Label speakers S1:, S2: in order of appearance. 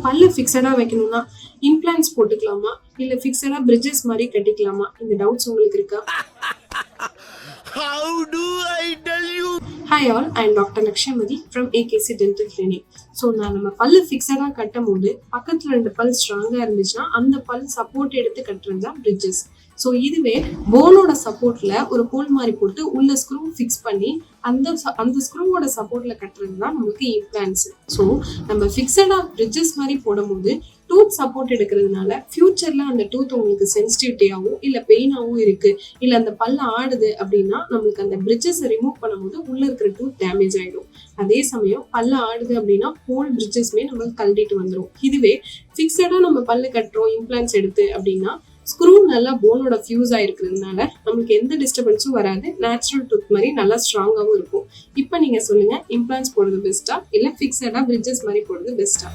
S1: பல்லு ஃபிக்ஸடா வைக்கணும்னா இம்ப்ளான்ஸ் போட்டுக்கலாமா இல்ல ஃபிக்ஸடா பிரிட்ஜஸ் மாதிரி கட்டிக்கலாமா? இந்த டவுட்ஸ் உங்களுக்கு இருக்கா?
S2: How do I tell you?
S1: Hi all, I am Dr. Lakshamadi from AKC Dental Clinic. So நம்ம பல்லு ஃபிக்ஸடா கட்டும் போது பக்கத்துல 2 பல் ஸ்ட்ராங்கா இருந்துச்சுன்னா அந்த பல் சப்போர்ட் எடுத்து கட்டுறது தான் பிரிட்ஜஸ். ஸோ இதுவே போனோட சப்போர்ட்ல ஒரு ஹோல் மாதிரி போட்டு உள்ள ஸ்க்ரூ ஃபிக்ஸ் பண்ணி அந்த ஸ்க்ரூவோட சப்போர்ட்ல கட்டுறது தான் நமக்கு இம்ப்ளான்ஸ். ஸோ நம்ம ஃபிக்ஸடா பிரிட்ஜஸ் மாதிரி போடும்போது டூத் சப்போர்ட் எடுக்கிறதுனால ஃபியூச்சர்ல அந்த டூத் உங்களுக்கு சென்சிட்டிவிட்டியாகவும் இல்ல பெயினாகவும் இருக்கு இல்ல அந்த பல்ல ஆடுது அப்படின்னா நம்மளுக்கு அந்த பிரிட்ஜஸ் ரிமூவ் பண்ணும்போது உள்ள இருக்கிற டூத் டேமேஜ் ஆயிடும். அதே சமயம் பல்ல ஆடுது அப்படின்னா ஹோல் பிரிட்ஜஸ்மே நம்ம கழட்டிட்டு வந்துடும். இதுவே ஃபிக்ஸடா நம்ம பல்லு கட்டுறோம் இம்ப்ளான்ஸ் எடுத்து அப்படின்னா ஸ்க்ரூ நல்லா போனோட ஃபியூஸ் ஆயிருக்கிறதுனால நமக்கு எந்த டிஸ்டர்பன்ஸும் வராது. நேச்சுரல் டூத் மாதிரி நல்லா ஸ்ட்ராங்காகவும் இருக்கும். இப்போ நீங்க சொல்லுங்க, இம்ப்ளான்ஸ் போடுறது பெஸ்ட்டா இல்ல ஃபிக்ஸடா பிரிட்ஜஸ் மாதிரி போடுறது பெஸ்ட்டா?